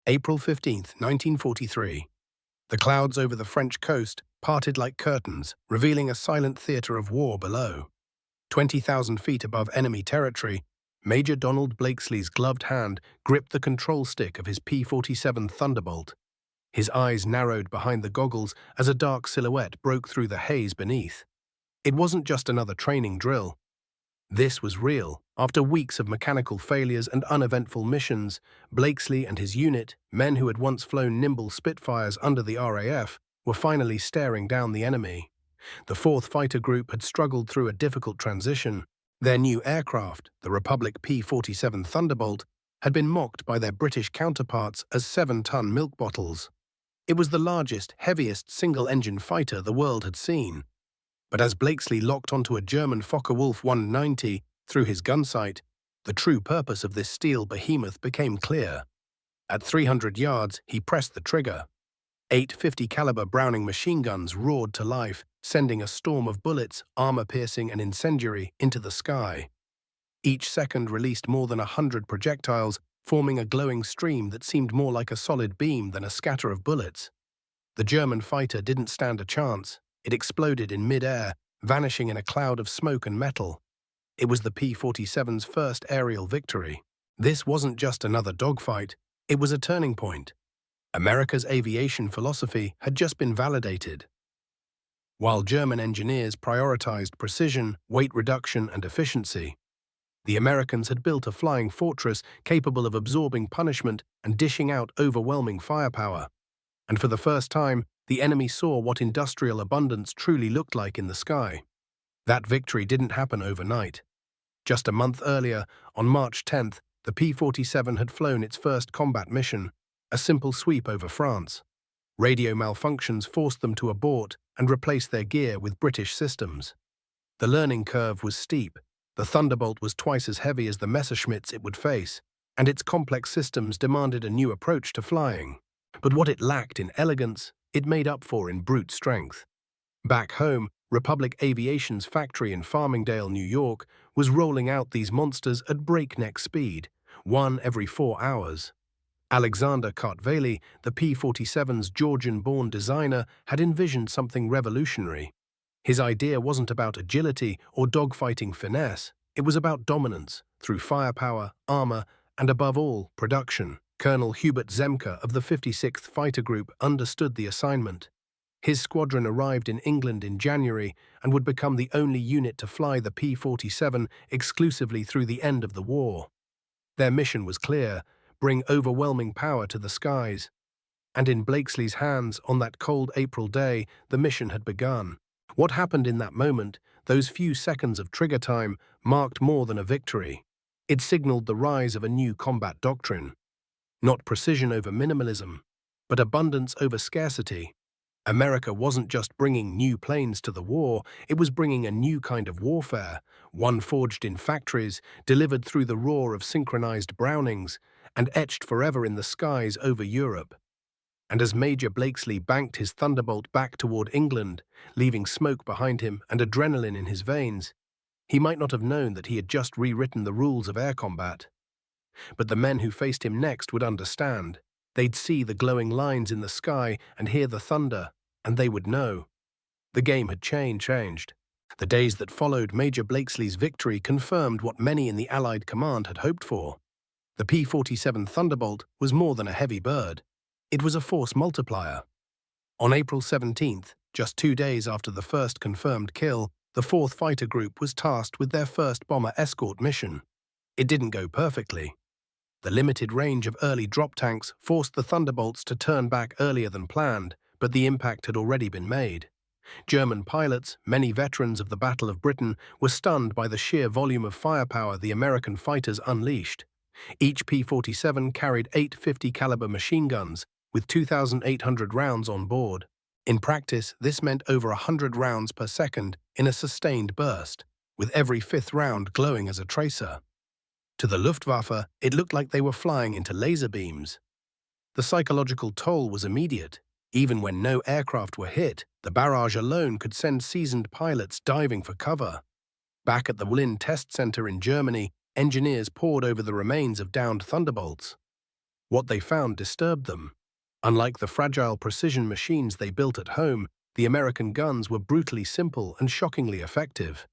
April 15, 1943. The clouds over the French coast parted like curtains, revealing a silent theatre of war below. 20,000 feet above enemy territory, Major Donald Blakesley's gloved hand gripped the control stick of his P-47 Thunderbolt. His eyes narrowed behind the goggles as a dark silhouette broke through the haze beneath. It wasn't just another training drill. This was real. After weeks of mechanical failures and uneventful missions, Blakesley and his unit, men who had once flown nimble Spitfires under the RAF, were finally staring down the enemy. The 4th Fighter Group had struggled through a difficult transition. Their new aircraft, the Republic P-47 Thunderbolt, had been mocked by their British counterparts as 7-ton milk bottles. It was the largest, heaviest single-engine fighter the world had seen. But as Blakesley locked onto a German Focke-Wulf 190 through his gun sight, the true purpose of this steel behemoth became clear. At 300 yards, he pressed the trigger. 8 50-caliber Browning machine guns roared to life, sending a storm of bullets, armor-piercing and incendiary, into the sky. Each second released more than 100 projectiles, forming a glowing stream that seemed more like a solid beam than a scatter of bullets. The German fighter didn't stand a chance. It exploded in mid-air, vanishing in a cloud of smoke and metal. It was the P-47's first aerial victory. This wasn't just another dogfight, it was a turning point. America's aviation philosophy had just been validated. While German engineers prioritized precision, weight reduction, and efficiency, the Americans had built a flying fortress capable of absorbing punishment and dishing out overwhelming firepower. And for the first time, the enemy saw what industrial abundance truly looked like in the sky. That victory didn't happen overnight. Just a month earlier, on March 10th, the P-47 had flown its first combat mission, a simple sweep over France. Radio malfunctions forced them to abort and replace their gear with British systems. The learning curve was steep. The Thunderbolt was twice as heavy as the Messerschmitts it would face, and its complex systems demanded a new approach to flying. But what it lacked in elegance, it made up for in brute strength. Back home, Republic Aviation's factory in Farmingdale, New York, was rolling out these monsters at breakneck speed, one every 4 hours. Alexander Kartveli, the P-47's Georgian-born designer, had envisioned something revolutionary. His idea wasn't about agility or dogfighting finesse. It was about dominance, through firepower, armor, and above all, production. Colonel Hubert Zemke of the 56th Fighter Group understood the assignment. His squadron arrived in England in January and would become the only unit to fly the P-47 exclusively through the end of the war. Their mission was clear: bring overwhelming power to the skies. And in Blakesley's hands, on that cold April day, the mission had begun. What happened in that moment, those few seconds of trigger time, marked more than a victory. It signaled the rise of a new combat doctrine. Not precision over minimalism, but abundance over scarcity. America wasn't just bringing new planes to the war, it was bringing a new kind of warfare, one forged in factories, delivered through the roar of synchronized Brownings, and etched forever in the skies over Europe. And as Major Blakesley banked his Thunderbolt back toward England, leaving smoke behind him and adrenaline in his veins, he might not have known that he had just rewritten the rules of air combat. But the men who faced him next would understand. They'd see the glowing lines in the sky and hear the thunder, and they would know. The game had changed. The days that followed Major Blakesley's victory confirmed what many in the Allied command had hoped for. The P-47 Thunderbolt was more than a heavy bird. It was a force multiplier. On April 17th, just 2 days after the first confirmed kill, the 4th Fighter Group was tasked with their first bomber escort mission. It didn't go perfectly. The limited range of early drop tanks forced the Thunderbolts to turn back earlier than planned, but the impact had already been made. German pilots, many veterans of the Battle of Britain, were stunned by the sheer volume of firepower the American fighters unleashed. Each P-47 carried 8 50-caliber machine guns, with 2,800 rounds on board. In practice, this meant over 100 rounds per second in a sustained burst, with every fifth round glowing as a tracer. To the Luftwaffe, it looked like they were flying into laser beams. The psychological toll was immediate. Even when no aircraft were hit, the barrage alone could send seasoned pilots diving for cover. Back at the Wlin Test Center in Germany, engineers pored over the remains of downed Thunderbolts. What they found disturbed them. Unlike the fragile precision machines they built at home, the American guns were brutally simple and shockingly effective.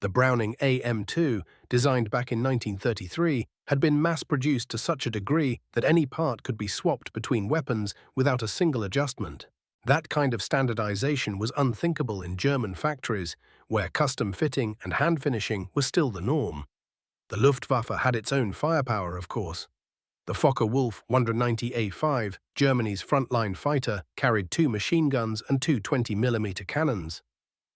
The Browning AM-2, designed back in 1933, had been mass-produced to such a degree that any part could be swapped between weapons without a single adjustment. That kind of standardization was unthinkable in German factories, where custom fitting and hand finishing was still the norm. The Luftwaffe had its own firepower, of course. The Focke-Wulf 190A5, Germany's frontline fighter, carried 2 machine guns and 2 20mm cannons.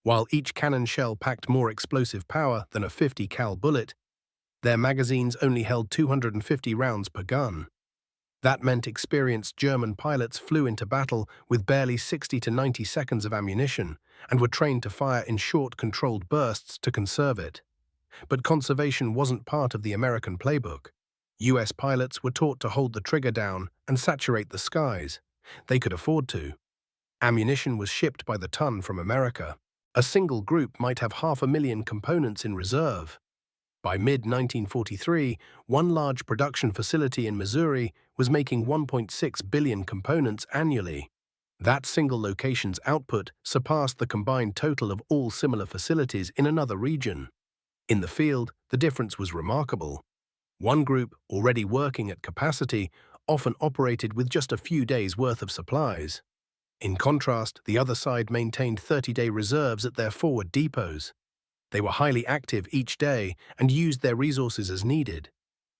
While each cannon shell packed more explosive power than a 50 cal bullet, their magazines only held 250 rounds per gun. That meant experienced German pilots flew into battle with barely 60 to 90 seconds of ammunition and were trained to fire in short, controlled bursts to conserve it. But conservation wasn't part of the American playbook. US pilots were taught to hold the trigger down and saturate the skies. They could afford to. Ammunition was shipped by the ton from America. A single group might have 500,000 components in reserve. By mid-1943, one large production facility in Missouri was making 1.6 billion components annually. That single location's output surpassed the combined total of all similar facilities in another region. In the field, the difference was remarkable. One group, already working at capacity, often operated with just a few days' worth of supplies. In contrast, the other side maintained 30-day reserves at their forward depots. They were highly active each day and used their resources as needed.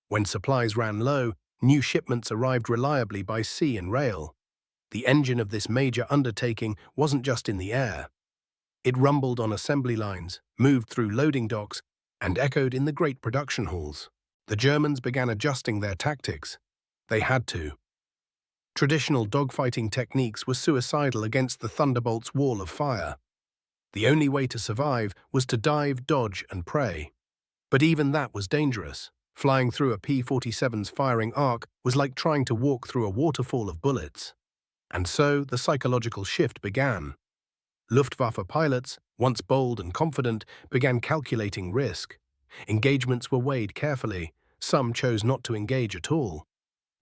When supplies ran low, new shipments arrived reliably by sea and rail. The engine of this major undertaking wasn't just in the air. It rumbled on assembly lines, moved through loading docks, and echoed in the great production halls. The Germans began adjusting their tactics. They had to. Traditional dogfighting techniques were suicidal against the Thunderbolt's wall of fire. The only way to survive was to dive, dodge, and pray. But even that was dangerous. Flying through a P-47's firing arc was like trying to walk through a waterfall of bullets. And so the psychological shift began. Luftwaffe pilots, once bold and confident, began calculating risk. Engagements were weighed carefully. Some chose not to engage at all.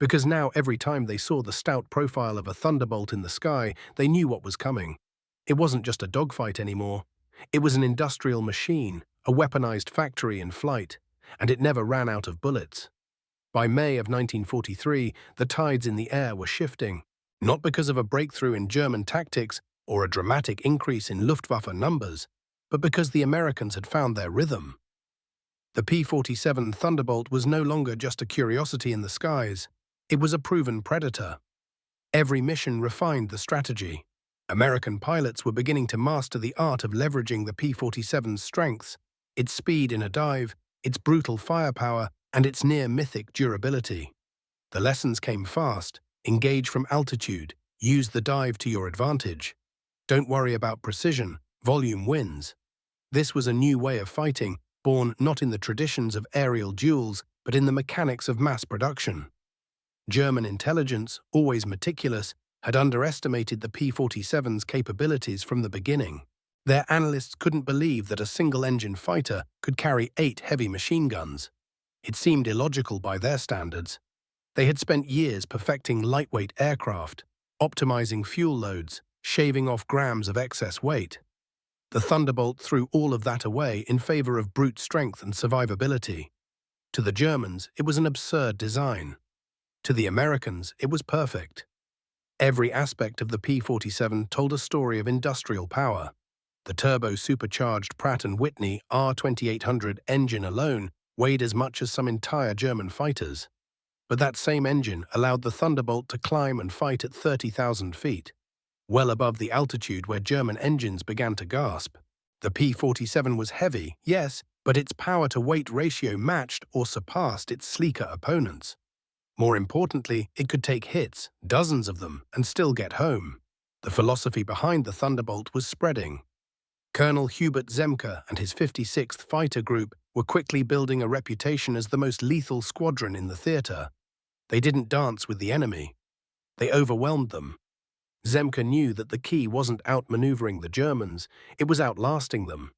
Because now every time they saw the stout profile of a Thunderbolt in the sky, they knew what was coming. It wasn't just a dogfight anymore. It was an industrial machine, a weaponized factory in flight, and it never ran out of bullets. By May of 1943, the tides in the air were shifting, not because of a breakthrough in German tactics or a dramatic increase in Luftwaffe numbers, but because the Americans had found their rhythm. The P-47 Thunderbolt was no longer just a curiosity in the skies. It was a proven predator. Every mission refined the strategy. American pilots were beginning to master the art of leveraging the P-47's strengths, its speed in a dive, its brutal firepower, and its near-mythic durability. The lessons came fast. Engage from altitude. Use the dive to your advantage. Don't worry about precision. Volume wins. This was a new way of fighting, born not in the traditions of aerial duels, but in the mechanics of mass production. German intelligence, always meticulous, had underestimated the P-47's capabilities from the beginning. Their analysts couldn't believe that a single-engine fighter could carry 8 heavy machine guns. It seemed illogical by their standards. They had spent years perfecting lightweight aircraft, optimizing fuel loads, shaving off grams of excess weight. The Thunderbolt threw all of that away in favor of brute strength and survivability. To the Germans, it was an absurd design. To the Americans, it was perfect. Every aspect of the P-47 told a story of industrial power. The turbo-supercharged Pratt & Whitney R2800 engine alone weighed as much as some entire German fighters. But that same engine allowed the Thunderbolt to climb and fight at 30,000 feet, well above the altitude where German engines began to gasp. The P-47 was heavy, yes, but its power-to-weight ratio matched or surpassed its sleeker opponents. More importantly, it could take hits, dozens of them, and still get home. The philosophy behind the Thunderbolt was spreading. Colonel Hubert Zemke and his 56th Fighter Group were quickly building a reputation as the most lethal squadron in the theater. They didn't dance with the enemy. They overwhelmed them. Zemke knew that the key wasn't outmaneuvering the Germans, it was outlasting them.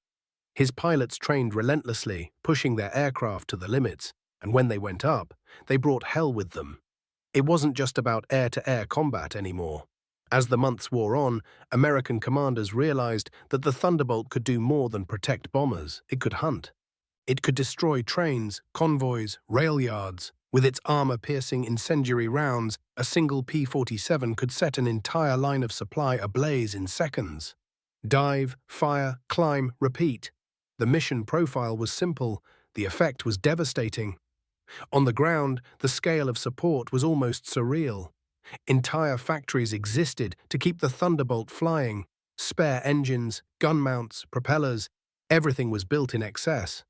His pilots trained relentlessly, pushing their aircraft to the limits, and when they went up, they brought hell with them. It wasn't just about air-to-air combat anymore. As the months wore on, American commanders realized that the Thunderbolt could do more than protect bombers. It could hunt. It could destroy trains, convoys, rail yards. With its armor-piercing incendiary rounds, a single P-47 could set an entire line of supply ablaze in seconds. Dive, fire, climb, repeat. The mission profile was simple. The effect was devastating. On the ground, the scale of support was almost surreal. Entire factories existed to keep the Thunderbolt flying. Spare engines, gun mounts, propellers, everything was built in excess.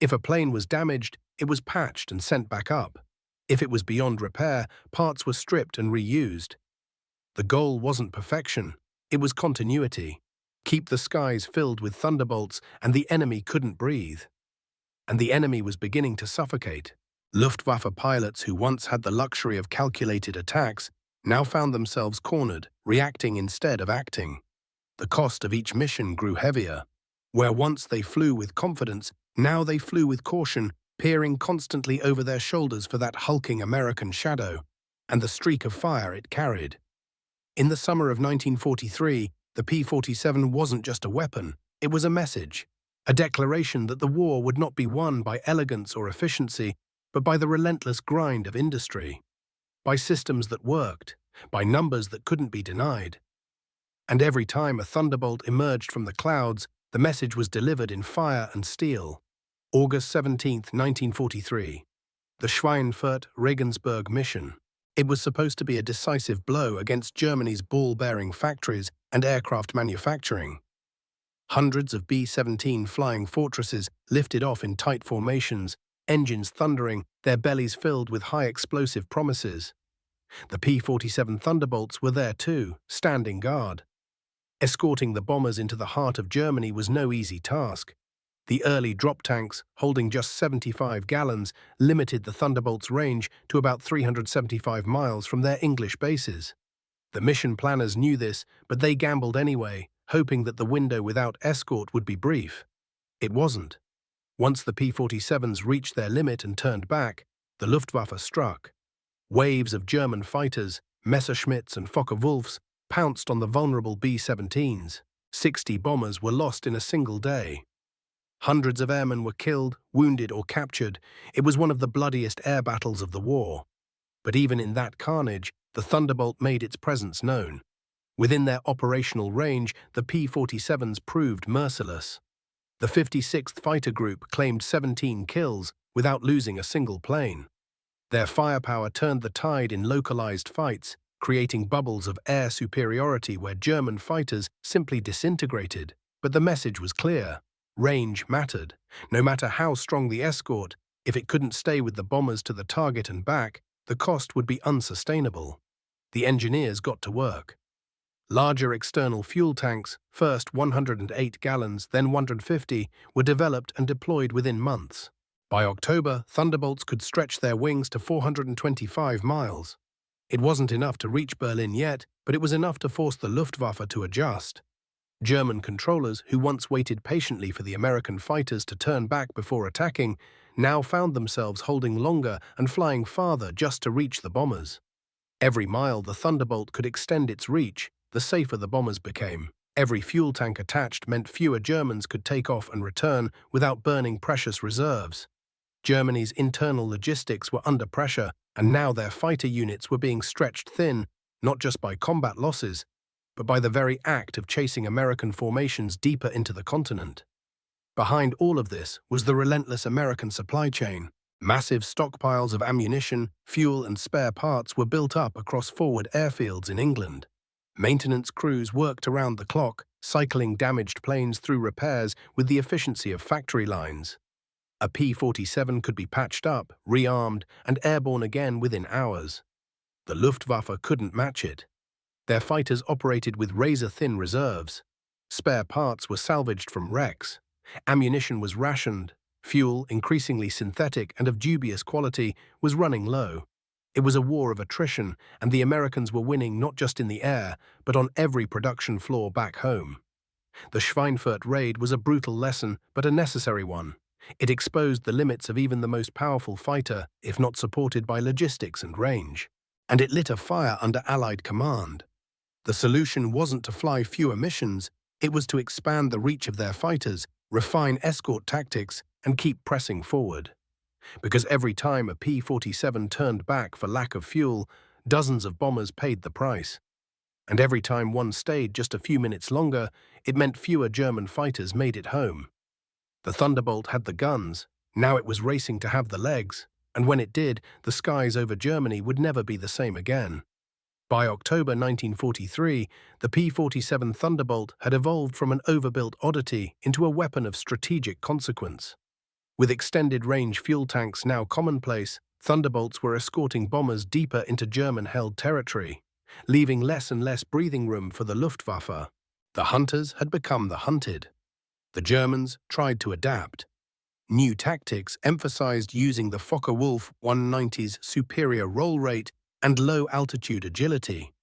If a plane was damaged, it was patched and sent back up. If it was beyond repair, parts were stripped and reused. The goal wasn't perfection, it was continuity. Keep the skies filled with Thunderbolts and the enemy couldn't breathe. And the enemy was beginning to suffocate. Luftwaffe pilots who once had the luxury of calculated attacks now found themselves cornered, reacting instead of acting. The cost of each mission grew heavier. Where once they flew with confidence, now they flew with caution, peering constantly over their shoulders for that hulking American shadow and the streak of fire it carried. In the summer of 1943, the P-47 wasn't just a weapon, it was a message, a declaration that the war would not be won by elegance or efficiency, but by the relentless grind of industry, by systems that worked, by numbers that couldn't be denied. And every time a Thunderbolt emerged from the clouds, the message was delivered in fire and steel. August 17, 1943. The Schweinfurt-Regensburg mission. It was supposed to be a decisive blow against Germany's ball-bearing factories and aircraft manufacturing. Hundreds of B-17 flying fortresses lifted off in tight formations, engines thundering, their bellies filled with high-explosive promises. The P-47 Thunderbolts were there too, standing guard. Escorting the bombers into the heart of Germany was no easy task. The early drop tanks, holding just 75 gallons, limited the Thunderbolt's range to about 375 miles from their English bases. The mission planners knew this, but they gambled anyway, hoping that the window without escort would be brief. It wasn't. Once the P-47s reached their limit and turned back, the Luftwaffe struck. Waves of German fighters, Messerschmitts and Focke-Wulfs, pounced on the vulnerable B-17s. 60 bombers were lost in a single day. Hundreds of airmen were killed, wounded or captured. It was one of the bloodiest air battles of the war. But even in that carnage, the Thunderbolt made its presence known. Within their operational range, the P-47s proved merciless. The 56th Fighter Group claimed 17 kills without losing a single plane. Their firepower turned the tide in localized fights, creating bubbles of air superiority where German fighters simply disintegrated. But the message was clear. Range mattered. No matter how strong the escort, if it couldn't stay with the bombers to the target and back, the cost would be unsustainable. The engineers got to work. Larger external fuel tanks, first 108 gallons, then 150, were developed and deployed within months. By October, Thunderbolts could stretch their wings to 425 miles. It wasn't enough to reach Berlin yet, but it was enough to force the Luftwaffe to adjust. German controllers, who once waited patiently for the American fighters to turn back before attacking, now found themselves holding longer and flying farther just to reach the bombers. Every mile the Thunderbolt could extend its reach, the safer the bombers became. Every fuel tank attached meant fewer Germans could take off and return without burning precious reserves. Germany's internal logistics were under pressure, and now their fighter units were being stretched thin, not just by combat losses, but by the very act of chasing American formations deeper into the continent. Behind all of this was the relentless American supply chain. Massive stockpiles of ammunition, fuel and spare parts were built up across forward airfields in England. Maintenance crews worked around the clock, cycling damaged planes through repairs with the efficiency of factory lines. A P-47 could be patched up, rearmed, and airborne again within hours. The Luftwaffe couldn't match it. Their fighters operated with razor-thin reserves. Spare parts were salvaged from wrecks. Ammunition was rationed. Fuel, increasingly synthetic and of dubious quality, was running low. It was a war of attrition, and the Americans were winning not just in the air, but on every production floor back home. The Schweinfurt raid was a brutal lesson, but a necessary one. It exposed the limits of even the most powerful fighter, if not supported by logistics and range. and it lit a fire under Allied command. The solution wasn't to fly fewer missions, it was to expand the reach of their fighters, refine escort tactics, and keep pressing forward. Because every time a P-47 turned back for lack of fuel, dozens of bombers paid the price. And every time one stayed just a few minutes longer, it meant fewer German fighters made it home. The Thunderbolt had the guns, now it was racing to have the legs, and when it did, the skies over Germany would never be the same again. By October 1943, the P-47 Thunderbolt had evolved from an overbuilt oddity into a weapon of strategic consequence. With extended-range fuel tanks now commonplace, Thunderbolts were escorting bombers deeper into German-held territory, leaving less and less breathing room for the Luftwaffe. The hunters had become the hunted. The Germans tried to adapt. New tactics emphasized using the Focke-Wulf 190's superior roll rate and low-altitude agility.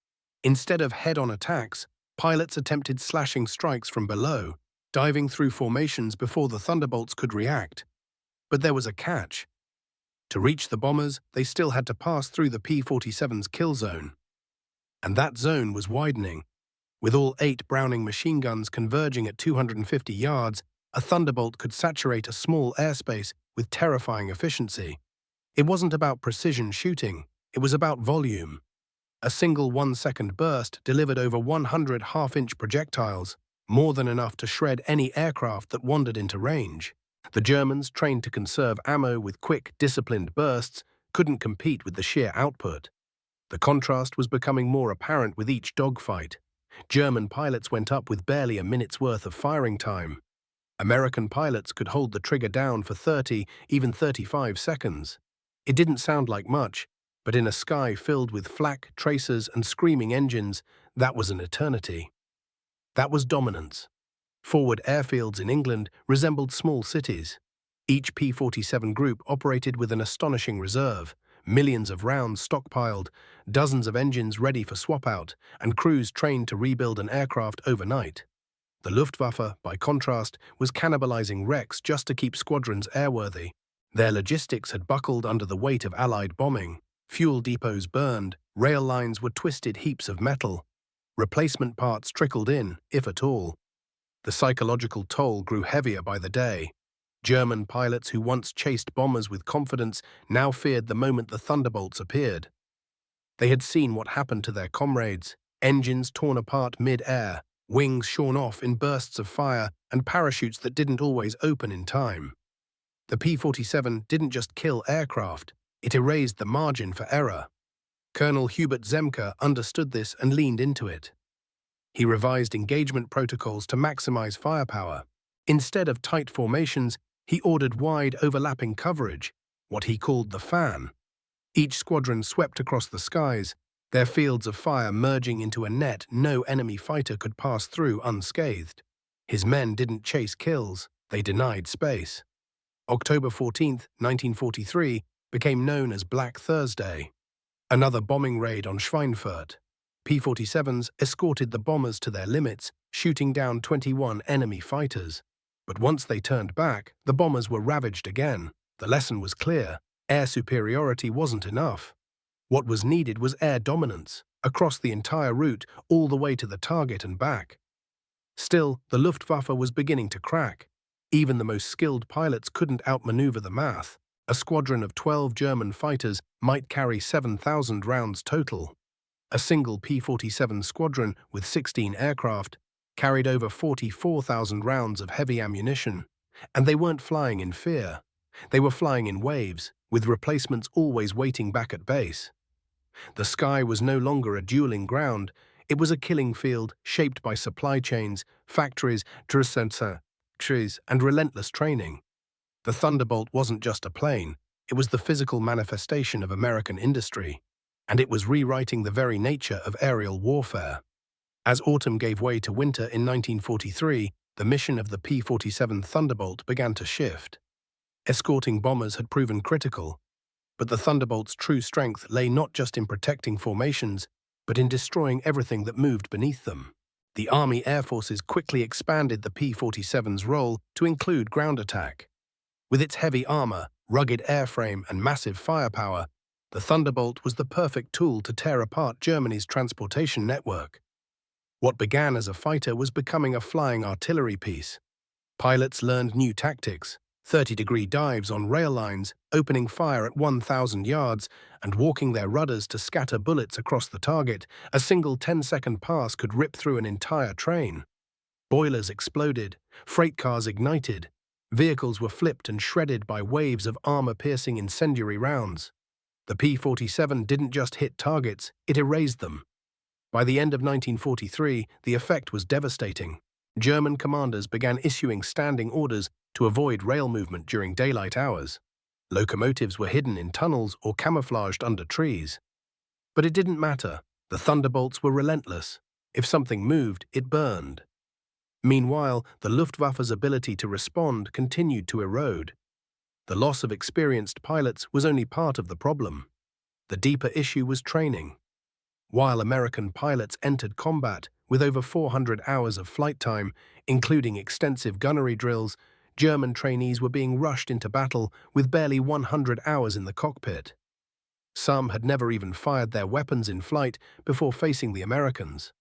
Instead of head-on attacks, pilots attempted slashing strikes from below, diving through formations before the Thunderbolts could react. But there was a catch. To reach the bombers, they still had to pass through the P-47's kill zone. And that zone was widening. With all 8 Browning machine guns converging at 250 yards, a Thunderbolt could saturate a small airspace with terrifying efficiency. It wasn't about precision shooting, it was about volume. A single 1-second burst delivered over 100 half-inch projectiles, more than enough to shred any aircraft that wandered into range. The Germans, trained to conserve ammo with quick, disciplined bursts, couldn't compete with the sheer output. The contrast was becoming more apparent with each dogfight. German pilots went up with barely a minute's worth of firing time. American pilots could hold the trigger down for 30, even 35 seconds. It didn't sound like much, but in a sky filled with flak, tracers, and screaming engines, that was an eternity. That was dominance. Forward airfields in England resembled small cities. Each P-47 group operated with an astonishing reserve, millions of rounds stockpiled, dozens of engines ready for swap-out, and crews trained to rebuild an aircraft overnight. The Luftwaffe, by contrast, was cannibalizing wrecks just to keep squadrons airworthy. Their logistics had buckled under the weight of Allied bombing. Fuel depots burned, rail lines were twisted heaps of metal. Replacement parts trickled in, if at all. The psychological toll grew heavier by the day. German pilots who once chased bombers with confidence now feared the moment the Thunderbolts appeared. They had seen what happened to their comrades: engines torn apart mid-air, wings shorn off in bursts of fire, and parachutes that didn't always open in time. The P-47 didn't just kill aircraft, it erased the margin for error. Colonel Hubert Zemke understood this and leaned into it. He revised engagement protocols to maximize firepower. Instead of tight formations, he ordered wide overlapping coverage, what he called the fan. Each squadron swept across the skies, their fields of fire merging into a net no enemy fighter could pass through unscathed. His men didn't chase kills, they denied space. October 14, 1943, became known as Black Thursday. Another bombing raid on Schweinfurt. P-47s escorted the bombers to their limits, shooting down 21 enemy fighters. But once they turned back, the bombers were ravaged again. The lesson was clear: air superiority wasn't enough. What was needed was air dominance, across the entire route, all the way to the target and back. Still, the Luftwaffe was beginning to crack. Even the most skilled pilots couldn't outmaneuver the math. A squadron of 12 German fighters might carry 7,000 rounds total. A single P-47 squadron with 16 aircraft carried over 44,000 rounds of heavy ammunition. And they weren't flying in fear. They were flying in waves, with replacements always waiting back at base. The sky was no longer a dueling ground, it was a killing field shaped by supply chains, factories, trees, and relentless training. The Thunderbolt wasn't just a plane, it was the physical manifestation of American industry, and it was rewriting the very nature of aerial warfare. As autumn gave way to winter in 1943, the mission of the P-47 Thunderbolt began to shift. Escorting bombers had proven critical, but the Thunderbolt's true strength lay not just in protecting formations, but in destroying everything that moved beneath them. The Army Air Forces quickly expanded the P-47's role to include ground attack. With its heavy armor, rugged airframe, and massive firepower, The Thunderbolt was the perfect tool to tear apart Germany's transportation network. What began as a fighter was becoming a flying artillery piece. Pilots learned new tactics, 30-degree dives on rail lines, opening fire at 1,000 yards, and walking their rudders to scatter bullets across the target. A single 10-second pass could rip through an entire train. Boilers exploded, freight cars ignited, vehicles were flipped and shredded by waves of armor-piercing incendiary rounds. The P-47 didn't just hit targets, it erased them. By the end of 1943, the effect was devastating. German commanders began issuing standing orders to avoid rail movement during daylight hours. Locomotives were hidden in tunnels or camouflaged under trees. But it didn't matter. The Thunderbolts were relentless. If something moved, it burned. Meanwhile, the Luftwaffe's ability to respond continued to erode. The loss of experienced pilots was only part of the problem. The deeper issue was training. While American pilots entered combat with over 400 hours of flight time, including extensive gunnery drills, German trainees were being rushed into battle with barely 100 hours in the cockpit. Some had never even fired their weapons in flight before facing the Americans.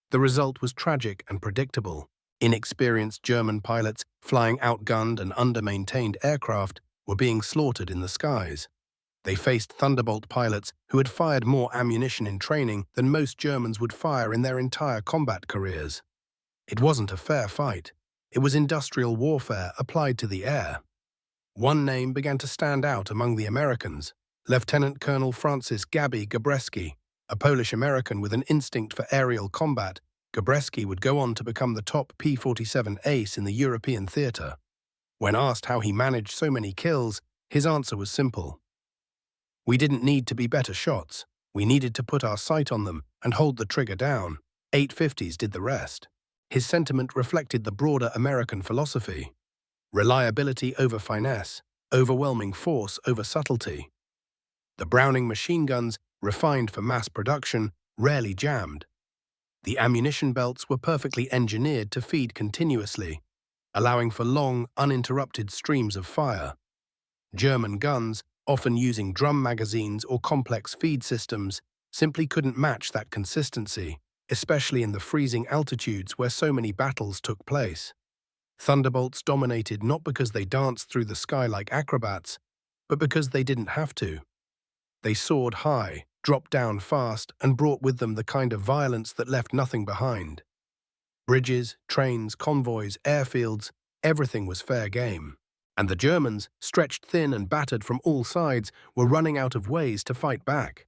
The result was tragic and predictable. Inexperienced German pilots flying outgunned and under-maintained aircraft were being slaughtered in the skies. They faced Thunderbolt pilots who had fired more ammunition in training than most Germans would fire in their entire combat careers. It wasn't a fair fight. It was industrial warfare applied to the air. One name began to stand out among the Americans: Lieutenant Colonel Francis "Gabby" Gabreski, a Polish-American with an instinct for aerial combat. Gabreski would go on to become the top P-47 ace in the European theater. When asked how he managed so many kills, his answer was simple. "We didn't need to be better shots. We needed to put our sight on them and hold the trigger down. 850s did the rest." His sentiment reflected the broader American philosophy: reliability over finesse, overwhelming force over subtlety. The Browning machine guns, refined for mass production, rarely jammed. The ammunition belts were perfectly engineered to feed continuously, allowing for long, uninterrupted streams of fire. German guns, often using drum magazines or complex feed systems, simply couldn't match that consistency, especially in the freezing altitudes where so many battles took place. Thunderbolts dominated not because they danced through the sky like acrobats, but because they didn't have to. They soared high, dropped down fast, and brought with them the kind of violence that left nothing behind. Bridges, trains, convoys, airfields, everything was fair game. And the Germans, stretched thin and battered from all sides, were running out of ways to fight back.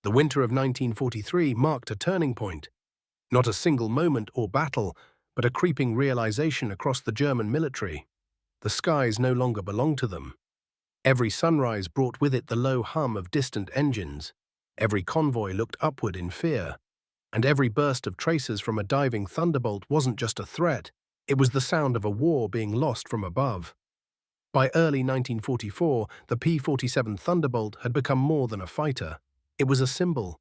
The winter of 1943 marked a turning point. Not a single moment or battle, but a creeping realization across the German military. The skies no longer belonged to them. Every sunrise brought with it the low hum of distant engines. Every convoy looked upward in fear. And every burst of tracers from a diving Thunderbolt wasn't just a threat, it was the sound of a war being lost from above. By early 1944, the P-47 Thunderbolt had become more than a fighter. It was a symbol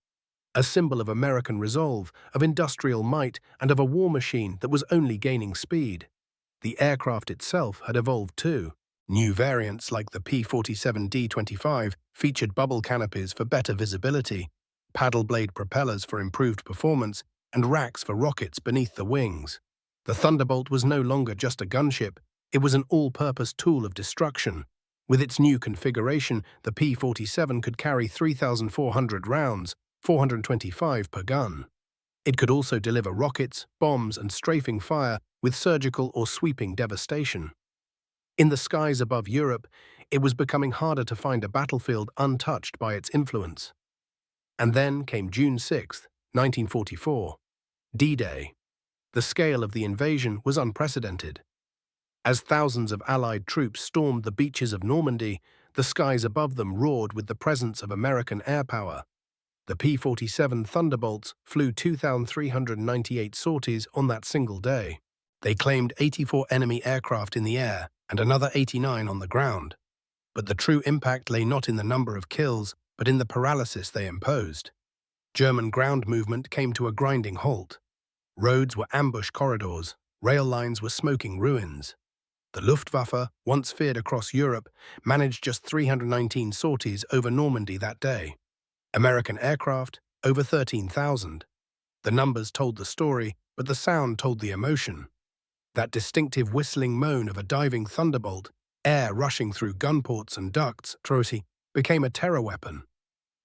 of American resolve, of industrial might, and of a war machine that was only gaining speed. The aircraft itself had evolved too. New variants like the P-47D-25 featured bubble canopies for better visibility, paddle blade propellers for improved performance, and racks for rockets beneath the wings. The Thunderbolt was no longer just a gunship, it was an all-purpose tool of destruction. With its new configuration, the P-47 could carry 3,400 rounds, 425 per gun. It could also deliver rockets, bombs, and strafing fire with surgical or sweeping devastation. In the skies above Europe, it was becoming harder to find a battlefield untouched by its influence. And then came June 6, 1944, D-Day. The scale of the invasion was unprecedented. As thousands of Allied troops stormed the beaches of Normandy, the skies above them roared with the presence of American air power. The P-47 Thunderbolts flew 2,398 sorties on that single day. They claimed 84 enemy aircraft in the air and another 89 on the ground. But the true impact lay not in the number of kills, but in the paralysis they imposed. German ground movement came to a grinding halt. Roads were ambush corridors, rail lines were smoking ruins. The Luftwaffe, once feared across Europe, managed just 319 sorties over Normandy that day. American aircraft, over 13,000. The numbers told the story, but the sound told the emotion. That distinctive whistling moan of a diving Thunderbolt, air rushing through gunports and ducts, became a terror weapon.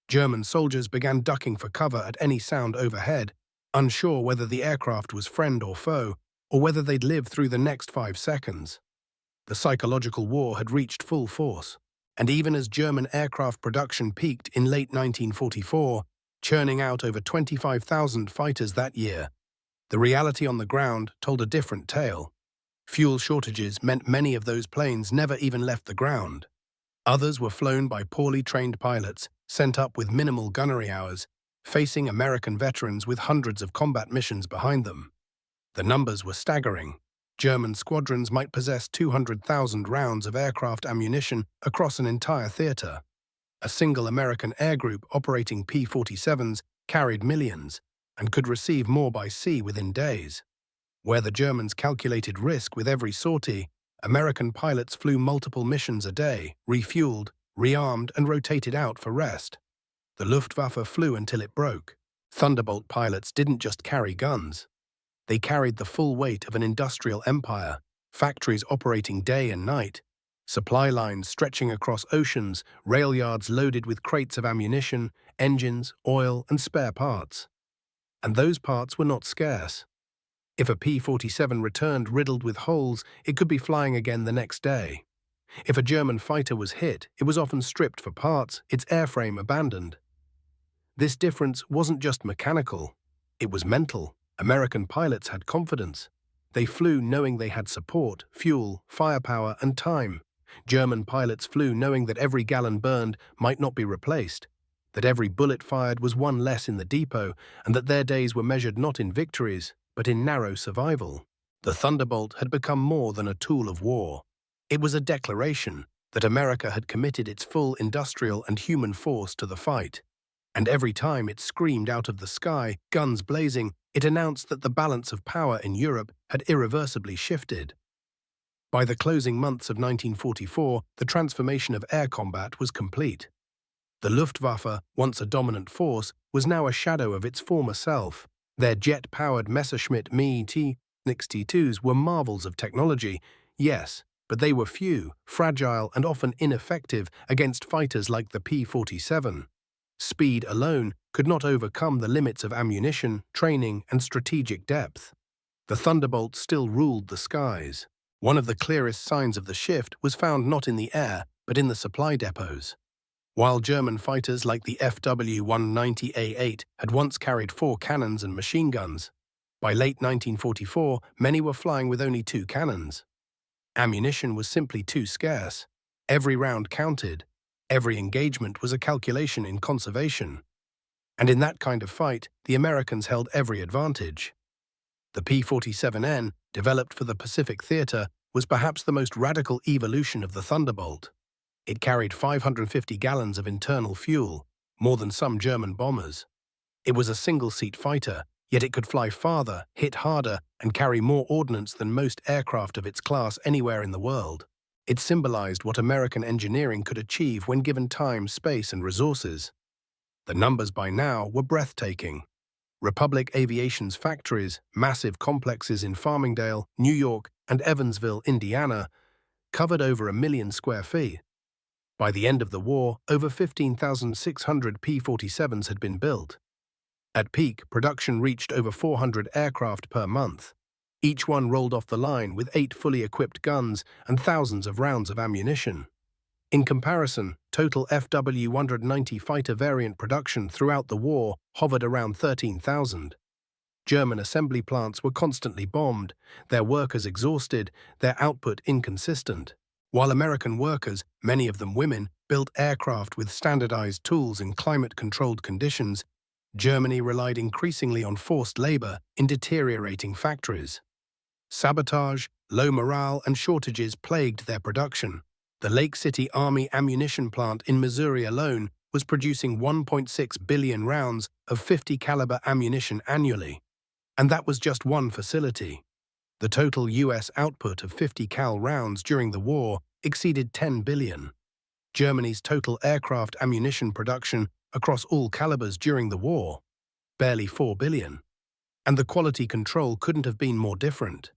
German soldiers began ducking for cover at any sound overhead, unsure whether the aircraft was friend or foe, or whether they'd live through the next 5 seconds. The psychological war had reached full force, and even as German aircraft production peaked in late 1944, churning out over 25,000 fighters that year, the reality on the ground told a different tale. Fuel shortages meant many of those planes never even left the ground. Others were flown by poorly trained pilots, sent up with minimal gunnery hours, facing American veterans with hundreds of combat missions behind them. The numbers were staggering. German squadrons might possess 200,000 rounds of aircraft ammunition across an entire theater. A single American air group operating P-47s carried millions and could receive more by sea within days. Where the Germans calculated risk with every sortie, American pilots flew multiple missions a day, refueled, rearmed, and rotated out for rest. The Luftwaffe flew until it broke. Thunderbolt pilots didn't just carry guns. They carried the full weight of an industrial empire, factories operating day and night, supply lines stretching across oceans, rail yards loaded with crates of ammunition, engines, oil, and spare parts. And those parts were not scarce. If a P-47 returned riddled with holes, it could be flying again the next day. If a German fighter was hit, it was often stripped for parts, its airframe abandoned. This difference wasn't just mechanical, it was mental. American pilots had confidence. They flew knowing they had support, fuel, firepower, and time. German pilots flew knowing that every gallon burned might not be replaced, that every bullet fired was one less in the depot, and that their days were measured not in victories, but in narrow survival. The Thunderbolt had become more than a tool of war. It was a declaration that America had committed its full industrial and human force to the fight. And every time it screamed out of the sky, guns blazing, it announced that the balance of power in Europe had irreversibly shifted. By the closing months of 1944, the transformation of air combat was complete. The Luftwaffe, once a dominant force, was now a shadow of its former self. Their jet-powered Messerschmitt Me-T-62s were marvels of technology, yes, but they were few, fragile, and often ineffective against fighters like the P-47. Speed alone could not overcome the limits of ammunition, training, and strategic depth. The Thunderbolt still ruled the skies. One of the clearest signs of the shift was found not in the air, but in the supply depots. While German fighters like the FW-190A8 had once carried 4 cannons and machine guns, by late 1944, many were flying with only 2 cannons. Ammunition was simply too scarce. Every round counted. Every engagement was a calculation in conservation. And in that kind of fight, the Americans held every advantage. The P-47N, developed for the Pacific Theater, was perhaps the most radical evolution of the Thunderbolt. It carried 550 gallons of internal fuel, more than some German bombers. It was a single-seat fighter, yet it could fly farther, hit harder, and carry more ordnance than most aircraft of its class anywhere in the world. It symbolized what American engineering could achieve when given time, space, and resources. The numbers by now were breathtaking. Republic Aviation's factories, massive complexes in Farmingdale, New York, and Evansville, Indiana, covered over 1 million square feet. By the end of the war, over 15,600 P-47s had been built. At peak, production reached over 400 aircraft per month. Each one rolled off the line with 8 fully equipped guns and thousands of rounds of ammunition. In comparison, total FW-190 fighter variant production throughout the war hovered around 13,000. German assembly plants were constantly bombed, their workers exhausted, their output inconsistent. While American workers, many of them women, built aircraft with standardized tools in climate-controlled conditions, Germany relied increasingly on forced labor in deteriorating factories. Sabotage, low morale, and shortages plagued their production. The Lake City Army ammunition plant in Missouri alone was producing 1.6 billion rounds of .50 caliber ammunition annually. And that was just one facility. The total US output of 50 cal rounds during the war exceeded 10 billion. Germany's total aircraft ammunition production across all calibers during the war, barely 4 billion. And the quality control couldn't have been more different.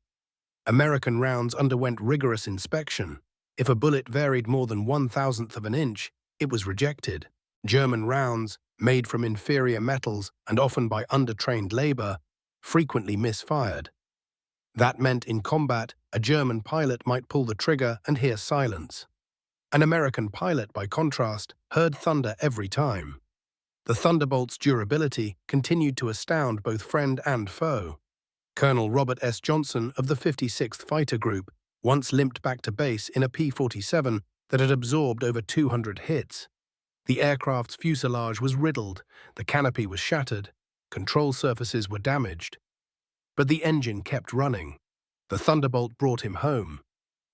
American rounds underwent rigorous inspection. If a bullet varied more than 1/1000th of an inch, it was rejected. German rounds, made from inferior metals and often by undertrained labor, frequently misfired. That meant in combat, a German pilot might pull the trigger and hear silence. An American pilot, by contrast, heard thunder every time. The Thunderbolt's durability continued to astound both friend and foe. Colonel Robert S. Johnson of the 56th Fighter Group once limped back to base in a P-47 that had absorbed over 200 hits. The aircraft's fuselage was riddled, the canopy was shattered, control surfaces were damaged. But the engine kept running. The Thunderbolt brought him home.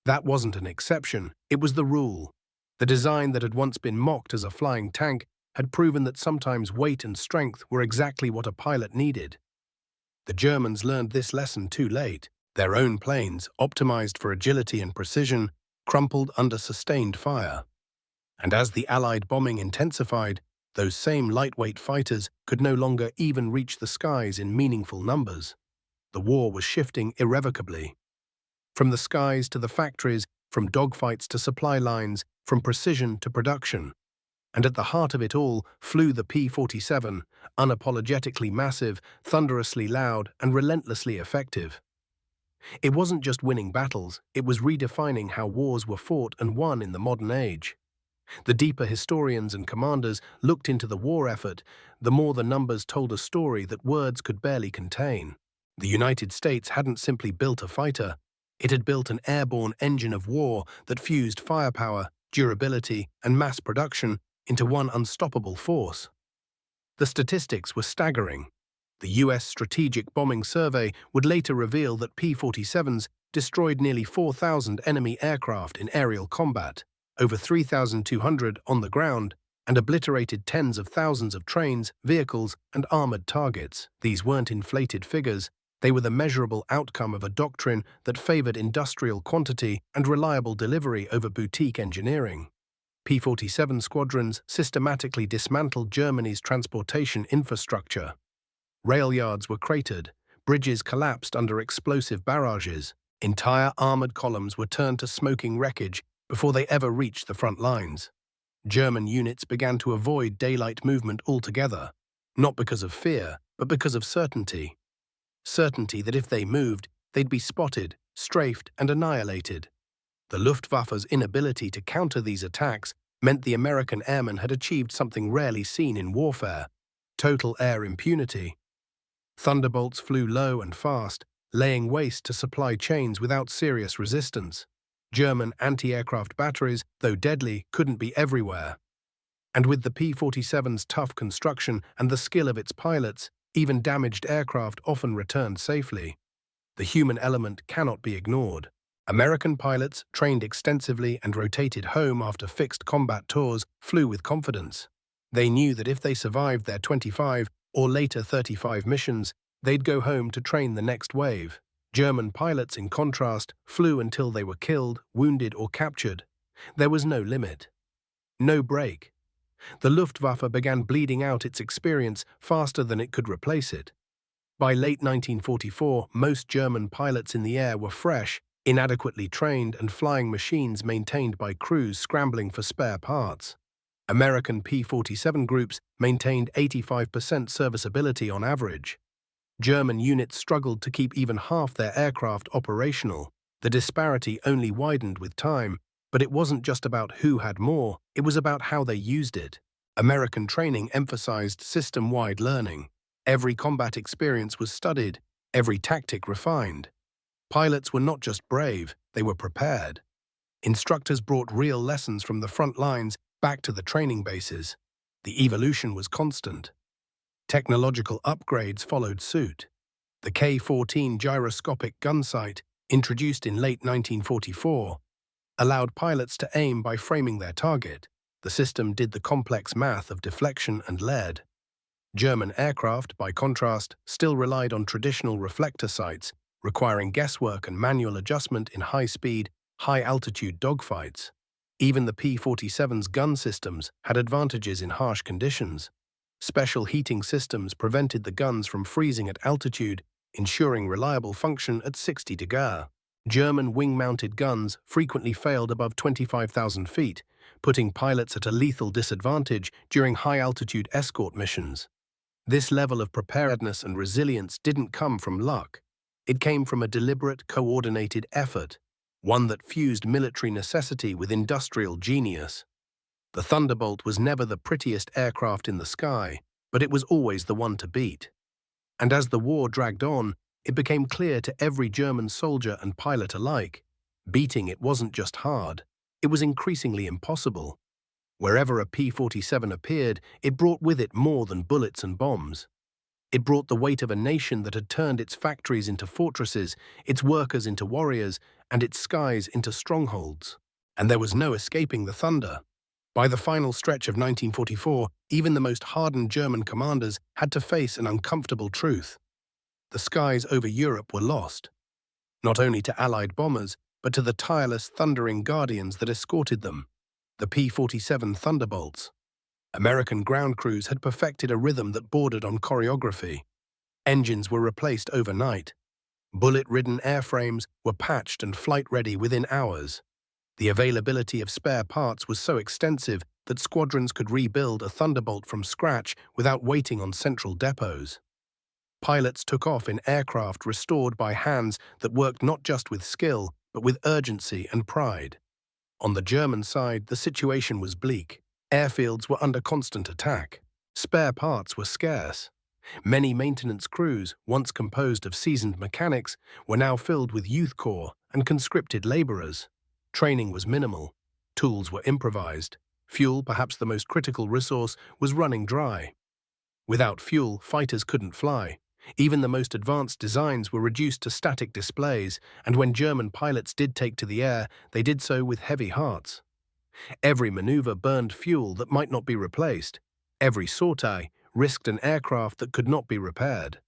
That wasn't an exception, it was the rule. The design that had once been mocked as a flying tank had proven that sometimes weight and strength were exactly what a pilot needed. The Germans learned this lesson too late. Their own planes, optimized for agility and precision, crumpled under sustained fire. And as the Allied bombing intensified, those same lightweight fighters could no longer even reach the skies in meaningful numbers. The war was shifting irrevocably. From the skies to the factories, from dogfights to supply lines, from precision to production. And at the heart of it all flew the P-47, unapologetically massive, thunderously loud, and relentlessly effective. It wasn't just winning battles, it was redefining how wars were fought and won in the modern age. The deeper historians and commanders looked into the war effort, the more the numbers told a story that words could barely contain. The United States hadn't simply built a fighter, it had built an airborne engine of war that fused firepower, durability, and mass production into one unstoppable force. The statistics were staggering. The US Strategic Bombing Survey would later reveal that P-47s destroyed nearly 4,000 enemy aircraft in aerial combat, over 3,200 on the ground, and obliterated tens of thousands of trains, vehicles, and armored targets. These weren't inflated figures, they were the measurable outcome of a doctrine that favored industrial quantity and reliable delivery over boutique engineering. P-47 squadrons systematically dismantled Germany's transportation infrastructure. Rail yards were cratered, bridges collapsed under explosive barrages, entire armored columns were turned to smoking wreckage before they ever reached the front lines. German units began to avoid daylight movement altogether, not because of fear, but because of certainty. Certainty that if they moved, they'd be spotted, strafed, and annihilated. The Luftwaffe's inability to counter these attacks meant the American airmen had achieved something rarely seen in warfare: total air impunity. Thunderbolts flew low and fast, laying waste to supply chains without serious resistance. German anti-aircraft batteries, though deadly, couldn't be everywhere. And with the P-47's tough construction and the skill of its pilots, even damaged aircraft often returned safely. The human element cannot be ignored. American pilots, trained extensively and rotated home after fixed combat tours, flew with confidence. They knew that if they survived their 25 or later 35 missions, they'd go home to train the next wave. German pilots, in contrast, flew until they were killed, wounded, or captured. There was no limit. No break. The Luftwaffe began bleeding out its experience faster than it could replace it. By late 1944, most German pilots in the air were fresh, inadequately trained, and flying machines maintained by crews scrambling for spare parts. American P-47 groups maintained 85% serviceability on average. German units struggled to keep even half their aircraft operational. The disparity only widened with time, but it wasn't just about who had more, it was about how they used it. American training emphasized system-wide learning. Every combat experience was studied, every tactic refined. Pilots were not just brave, they were prepared. Instructors brought real lessons from the front lines back to the training bases. The evolution was constant. Technological upgrades followed suit. The K-14 gyroscopic gun sight, introduced in late 1944, allowed pilots to aim by framing their target. The system did the complex math of deflection and lead. German aircraft, by contrast, still relied on traditional reflector sights, requiring guesswork and manual adjustment in high-speed, high-altitude dogfights. Even the P-47's gun systems had advantages in harsh conditions. Special heating systems prevented the guns from freezing at altitude, ensuring reliable function at 60 degrees. German wing-mounted guns frequently failed above 25,000 feet, putting pilots at a lethal disadvantage during high-altitude escort missions. This level of preparedness and resilience didn't come from luck. It came from a deliberate, coordinated effort, one that fused military necessity with industrial genius. The Thunderbolt was never the prettiest aircraft in the sky, but it was always the one to beat. And as the war dragged on, it became clear to every German soldier and pilot alike, beating it wasn't just hard, it was increasingly impossible. Wherever a P-47 appeared, it brought with it more than bullets and bombs. It brought the weight of a nation that had turned its factories into fortresses, its workers into warriors, and its skies into strongholds. And there was no escaping the thunder. By the final stretch of 1944, even the most hardened German commanders had to face an uncomfortable truth. The skies over Europe were lost, not only to Allied bombers, but to the tireless, thundering guardians that escorted them, the P-47 Thunderbolts. American ground crews had perfected a rhythm that bordered on choreography. Engines were replaced overnight. Bullet-ridden airframes were patched and flight-ready within hours. The availability of spare parts was so extensive that squadrons could rebuild a Thunderbolt from scratch without waiting on central depots. Pilots took off in aircraft restored by hands that worked not just with skill, but with urgency and pride. On the German side, the situation was bleak. Airfields were under constant attack. Spare parts were scarce. Many maintenance crews, once composed of seasoned mechanics, were now filled with youth corps and conscripted laborers. Training was minimal. Tools were improvised. Fuel, perhaps the most critical resource, was running dry. Without fuel, fighters couldn't fly. Even the most advanced designs were reduced to static displays, and when German pilots did take to the air, they did so with heavy hearts. Every maneuver burned fuel that might not be replaced. Every sortie risked an aircraft that could not be repaired.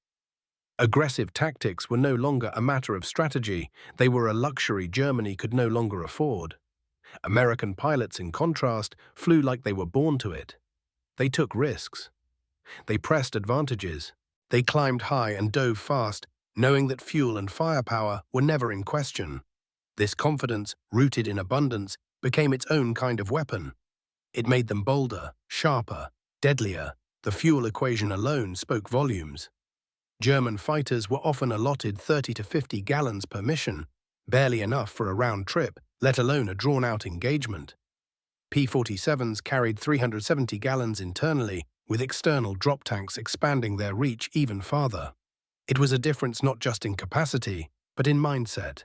Aggressive tactics were no longer a matter of strategy, they were a luxury Germany could no longer afford. American pilots, in contrast, flew like they were born to it. They took risks. They pressed advantages. They climbed high and dove fast, knowing that fuel and firepower were never in question. This confidence, rooted in abundance, became its own kind of weapon. It made them bolder, sharper, deadlier. The fuel equation alone spoke volumes. German fighters were often allotted 30 to 50 gallons per mission, barely enough for a round trip, let alone a drawn-out engagement. P-47s carried 370 gallons internally, with external drop tanks expanding their reach even farther. It was a difference not just in capacity, but in mindset.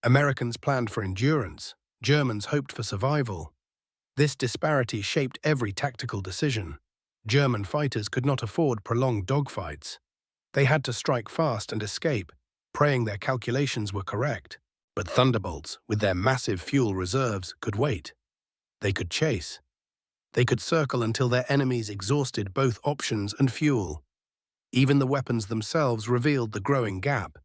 Americans planned for endurance, Germans hoped for survival. This disparity shaped every tactical decision. German fighters could not afford prolonged dogfights. They had to strike fast and escape, praying their calculations were correct. But Thunderbolts, with their massive fuel reserves, could wait. They could chase. They could circle until their enemies exhausted both options and fuel. Even the weapons themselves revealed the growing gap.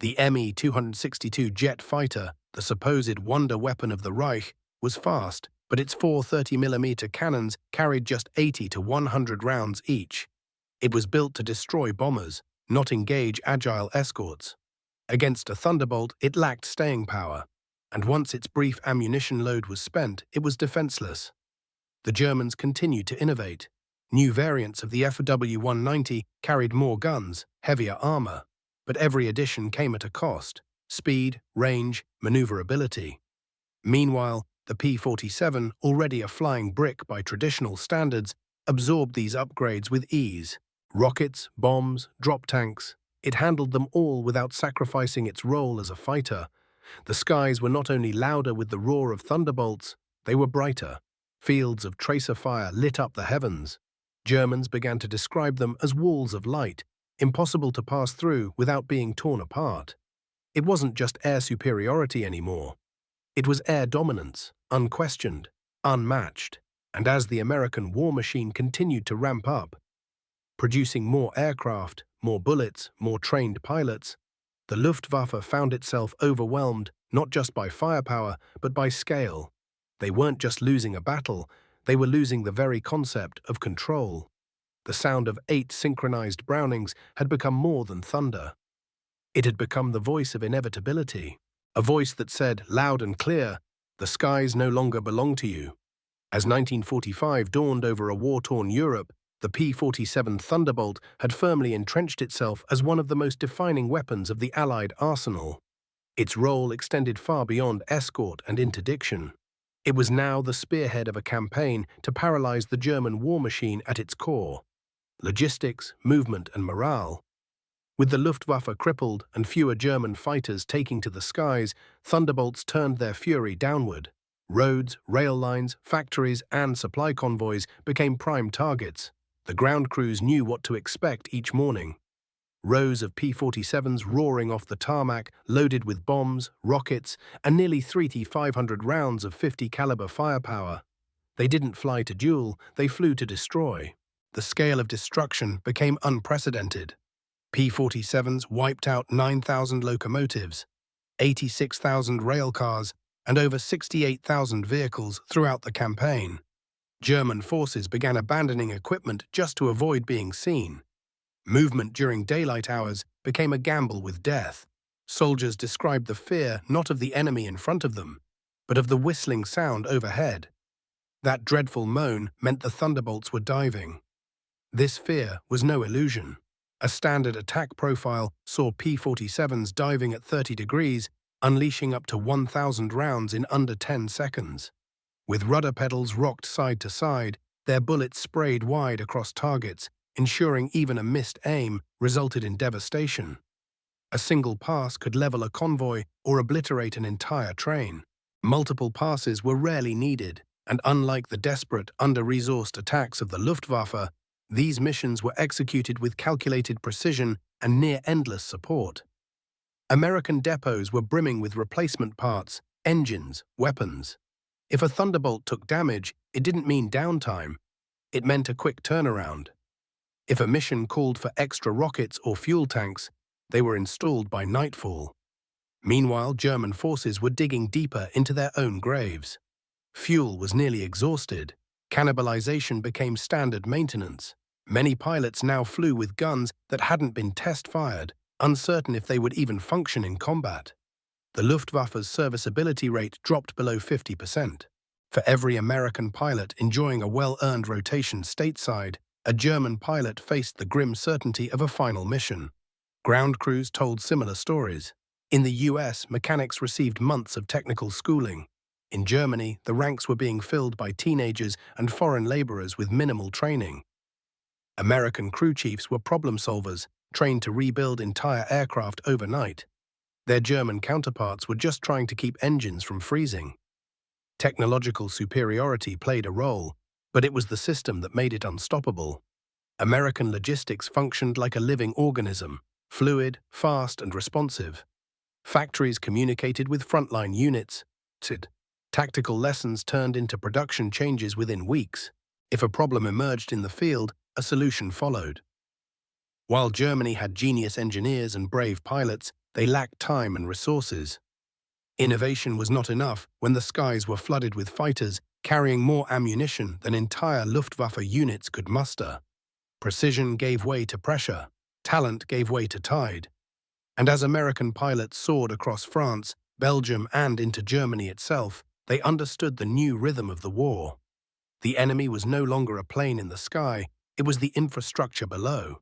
The Me-262 jet fighter, the supposed wonder weapon of the Reich, was fast, but its 4 30mm cannons carried just 80 to 100 rounds each. It was built to destroy bombers, not engage agile escorts. Against a Thunderbolt, it lacked staying power, and once its brief ammunition load was spent, it was defenseless. The Germans continued to innovate. New variants of the FW-190 carried more guns, heavier armor, but every addition came at a cost: speed, range, maneuverability. Meanwhile, the P-47, already a flying brick by traditional standards, absorbed these upgrades with ease. Rockets, bombs, drop tanks, it handled them all without sacrificing its role as a fighter. The skies were not only louder with the roar of thunderbolts, they were brighter. Fields of tracer fire lit up the heavens. Germans began to describe them as walls of light, impossible to pass through without being torn apart. It wasn't just air superiority anymore. It was air dominance, unquestioned, unmatched. And as the American war machine continued to ramp up, producing more aircraft, more bullets, more trained pilots, The Luftwaffe found itself overwhelmed not just by firepower, but by scale. They weren't just losing a battle, they were losing the very concept of control. The sound of 8 synchronized Brownings had become more than thunder. It had become the voice of inevitability, a voice that said, loud and clear, "The skies no longer belong to you." As 1945 dawned over a war-torn Europe, the P-47 Thunderbolt had firmly entrenched itself as one of the most defining weapons of the Allied arsenal. Its role extended far beyond escort and interdiction. It was now the spearhead of a campaign to paralyze the German war machine at its core. Logistics, movement, and morale. With the Luftwaffe crippled and fewer German fighters taking to the skies, Thunderbolts turned their fury downward. Roads, rail lines, factories, and supply convoys became prime targets. The ground crews knew what to expect each morning. Rows of P-47s roaring off the tarmac, loaded with bombs, rockets, and nearly 3,500 rounds of 50 caliber firepower. They didn't fly to duel, they flew to destroy. The scale of destruction became unprecedented. P-47s wiped out 9,000 locomotives, 86,000 rail cars, and over 68,000 vehicles throughout the campaign. German forces began abandoning equipment just to avoid being seen. Movement during daylight hours became a gamble with death. Soldiers described the fear not of the enemy in front of them, but of the whistling sound overhead. That dreadful moan meant the Thunderbolts were diving. This fear was no illusion. A standard attack profile saw P-47s diving at 30 degrees, unleashing up to 1,000 rounds in under 10 seconds. With rudder pedals rocked side to side, their bullets sprayed wide across targets, ensuring even a missed aim resulted in devastation. A single pass could level a convoy or obliterate an entire train. Multiple passes were rarely needed, and unlike the desperate, under-resourced attacks of the Luftwaffe, these missions were executed with calculated precision and near-endless support. American depots were brimming with replacement parts, engines, weapons. If a Thunderbolt took damage, it didn't mean downtime. It meant a quick turnaround. If a mission called for extra rockets or fuel tanks, they were installed by nightfall. Meanwhile, German forces were digging deeper into their own graves. Fuel was nearly exhausted. Cannibalization became standard maintenance. Many pilots now flew with guns that hadn't been test-fired, uncertain if they would even function in combat. The Luftwaffe's serviceability rate dropped below 50%. For every American pilot enjoying a well-earned rotation stateside, a German pilot faced the grim certainty of a final mission. Ground crews told similar stories. In the US, mechanics received months of technical schooling. In Germany, the ranks were being filled by teenagers and foreign laborers with minimal training. American crew chiefs were problem solvers, trained to rebuild entire aircraft overnight. Their German counterparts were just trying to keep engines from freezing. Technological superiority played a role, but it was the system that made it unstoppable. American logistics functioned like a living organism, fluid, fast, and responsive. Factories communicated with frontline units. Tactical lessons turned into production changes within weeks. If a problem emerged in the field, a solution followed. While Germany had genius engineers and brave pilots, they lacked time and resources. Innovation was not enough when the skies were flooded with fighters carrying more ammunition than entire Luftwaffe units could muster. Precision gave way to pressure, talent gave way to tide. And as American pilots soared across France, Belgium, and into Germany itself, they understood the new rhythm of the war. The enemy was no longer a plane in the sky, it was the infrastructure below.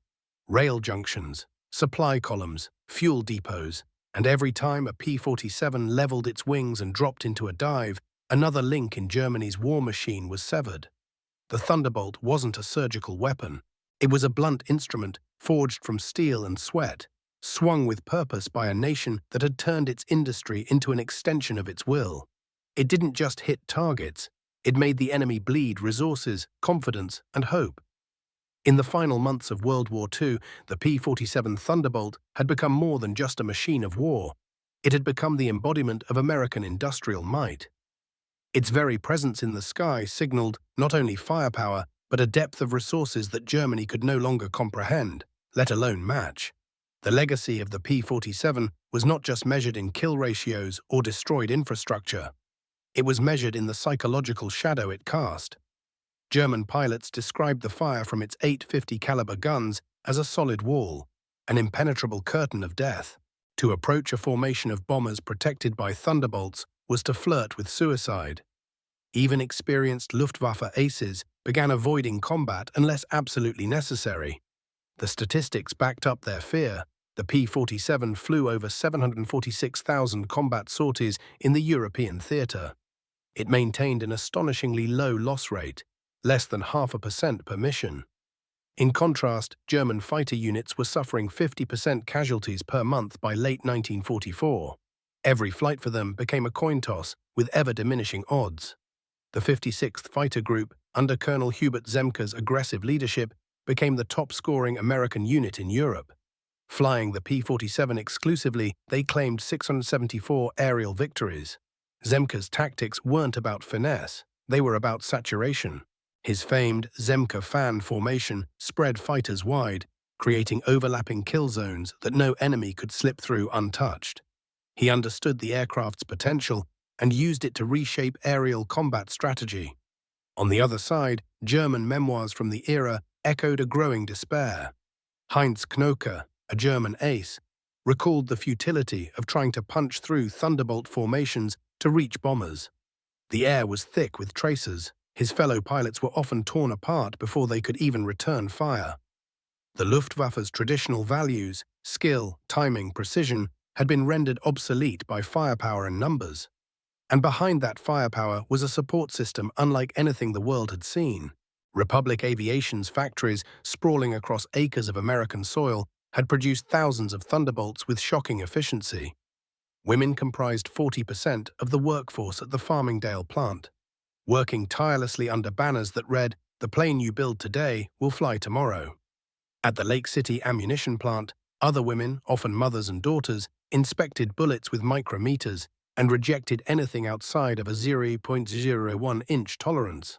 Rail junctions, supply columns, fuel depots, and every time a P-47 leveled its wings and dropped into a dive, another link in Germany's war machine was severed. The Thunderbolt wasn't a surgical weapon. It was a blunt instrument forged from steel and sweat, swung with purpose by a nation that had turned its industry into an extension of its will. It didn't just hit targets, it made the enemy bleed resources, confidence, and hope. In the final months of World War II, the P-47 Thunderbolt had become more than just a machine of war. It had become the embodiment of American industrial might. Its very presence in the sky signaled not only firepower, but a depth of resources that Germany could no longer comprehend, let alone match. The legacy of the P-47 was not just measured in kill ratios or destroyed infrastructure. It was measured in the psychological shadow it cast. German pilots described the fire from its 850 caliber guns as a solid wall, an impenetrable curtain of death. To approach a formation of bombers protected by Thunderbolts was to flirt with suicide. Even experienced Luftwaffe aces began avoiding combat unless absolutely necessary. The statistics backed up their fear. The P-47 flew over 746,000 combat sorties in the European theatre. It maintained an astonishingly low loss rate, less than 0.5% per mission. In contrast, German fighter units were suffering 50% casualties per month by late 1944. Every flight for them became a coin toss with ever-diminishing odds. The 56th Fighter Group, under Colonel Hubert Zemke's aggressive leadership, became the top-scoring American unit in Europe. Flying the P-47 exclusively, they claimed 674 aerial victories. Zemke's tactics weren't about finesse, they were about saturation. His famed Zemke fan formation spread fighters wide, creating overlapping kill zones that no enemy could slip through untouched. He understood the aircraft's potential and used it to reshape aerial combat strategy. On the other side, German memoirs from the era echoed a growing despair. Heinz Knoke, a German ace, recalled the futility of trying to punch through Thunderbolt formations to reach bombers. The air was thick with tracers. His fellow pilots were often torn apart before they could even return fire. The Luftwaffe's traditional values, skill, timing, precision, had been rendered obsolete by firepower and numbers. And behind that firepower was a support system unlike anything the world had seen. Republic Aviation's factories, sprawling across acres of American soil, had produced thousands of Thunderbolts with shocking efficiency. Women comprised 40% of the workforce at the Farmingdale plant, working tirelessly under banners that read, "The plane you build today will fly tomorrow." At the Lake City ammunition plant, other women, often mothers and daughters, inspected bullets with micrometers and rejected anything outside of a 0.01-inch tolerance.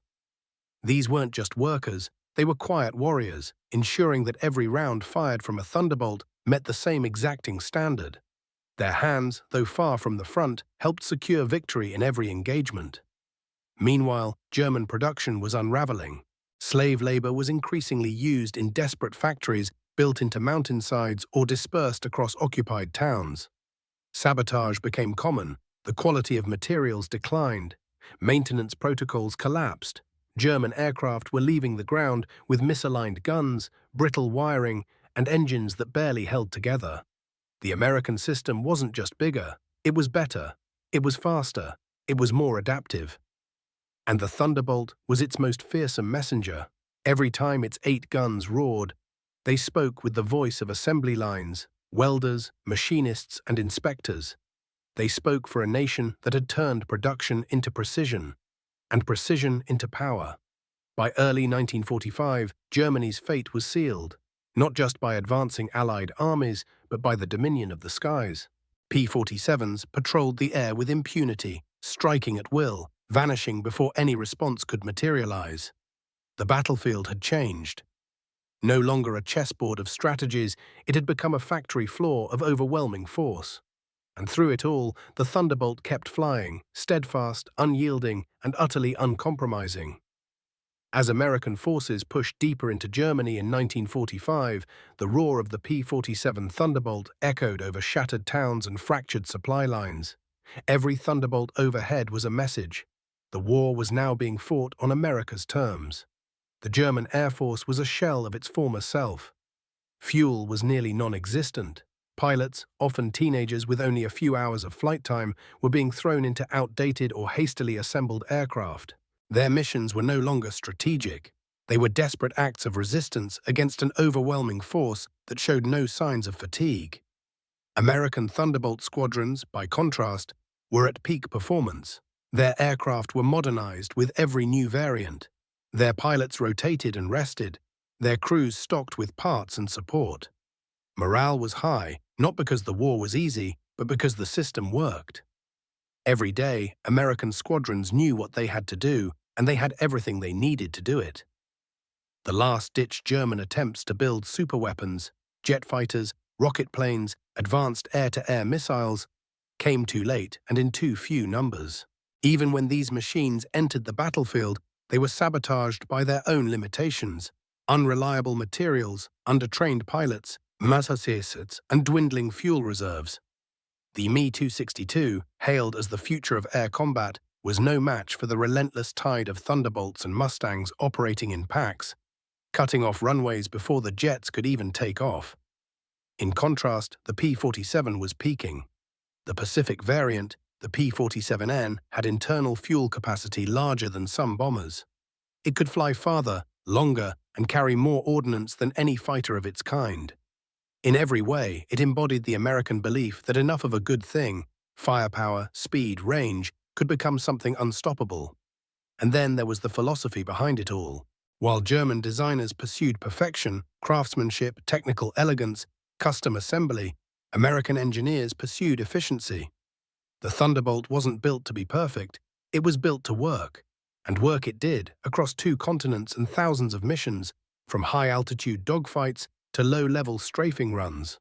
These weren't just workers, they were quiet warriors, ensuring that every round fired from a Thunderbolt met the same exacting standard. Their hands, though far from the front, helped secure victory in every engagement. Meanwhile, German production was unraveling. Slave labor was increasingly used in desperate factories built into mountainsides or dispersed across occupied towns. Sabotage became common, the quality of materials declined, maintenance protocols collapsed. German aircraft were leaving the ground with misaligned guns, brittle wiring, and engines that barely held together. The American system wasn't just bigger, it was better, it was faster, it was more adaptive. And the Thunderbolt was its most fearsome messenger. Every time its 8 guns roared, they spoke with the voice of assembly lines, welders, machinists, and inspectors. They spoke for a nation that had turned production into precision, and precision into power. By early 1945, Germany's fate was sealed, not just by advancing Allied armies, but by the dominion of the skies. P-47s patrolled the air with impunity, striking at will, vanishing before any response could materialize. The battlefield had changed. No longer a chessboard of strategies, it had become a factory floor of overwhelming force. And through it all, the Thunderbolt kept flying, steadfast, unyielding, and utterly uncompromising. As American forces pushed deeper into Germany in 1945, the roar of the P-47 Thunderbolt echoed over shattered towns and fractured supply lines. Every Thunderbolt overhead was a message. The war was now being fought on America's terms. The German Air Force was a shell of its former self. Fuel was nearly non-existent. Pilots, often teenagers with only a few hours of flight time, were being thrown into outdated or hastily assembled aircraft. Their missions were no longer strategic. They were desperate acts of resistance against an overwhelming force that showed no signs of fatigue. American Thunderbolt squadrons, by contrast, were at peak performance. Their aircraft were modernized with every new variant. Their pilots rotated and rested, their crews stocked with parts and support. Morale was high, not because the war was easy, but because the system worked. Every day, American squadrons knew what they had to do, and they had everything they needed to do it. The last-ditch German attempts to build superweapons, jet fighters, rocket planes, advanced air-to-air missiles, came too late and in too few numbers. Even when these machines entered the battlefield, they were sabotaged by their own limitations: unreliable materials, undertrained pilots, massasets, and dwindling fuel reserves. The Me-262, hailed as the future of air combat, was no match for the relentless tide of Thunderbolts and Mustangs operating in packs, cutting off runways before the jets could even take off. In contrast, the P-47 was peaking. The Pacific variant, the P-47N, had internal fuel capacity larger than some bombers. It could fly farther, longer, and carry more ordnance than any fighter of its kind. In every way, it embodied the American belief that enough of a good thing, firepower, speed, range, could become something unstoppable. And then there was the philosophy behind it all. While German designers pursued perfection, craftsmanship, technical elegance, custom assembly, American engineers pursued efficiency. The Thunderbolt wasn't built to be perfect, it was built to work. And work it did, across 2 continents and thousands of missions, from high-altitude dogfights to low-level strafing runs.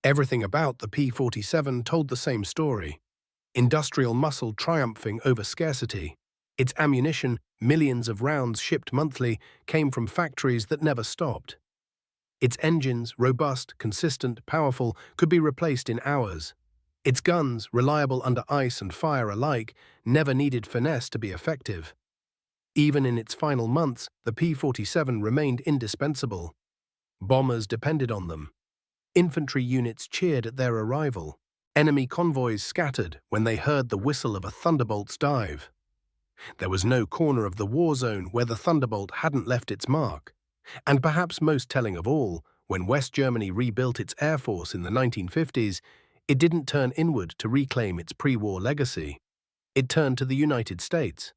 Everything about the P-47 told the same story: industrial muscle triumphing over scarcity. Its ammunition, millions of rounds shipped monthly, came from factories that never stopped. Its engines, robust, consistent, powerful, could be replaced in hours. Its guns, reliable under ice and fire alike, never needed finesse to be effective. Even in its final months, the P-47 remained indispensable. Bombers depended on them. Infantry units cheered at their arrival. Enemy convoys scattered when they heard the whistle of a Thunderbolt's dive. There was no corner of the war zone where the Thunderbolt hadn't left its mark. And perhaps most telling of all, when West Germany rebuilt its air force in the 1950s, it didn't turn inward to reclaim its pre-war legacy. It turned to the United States.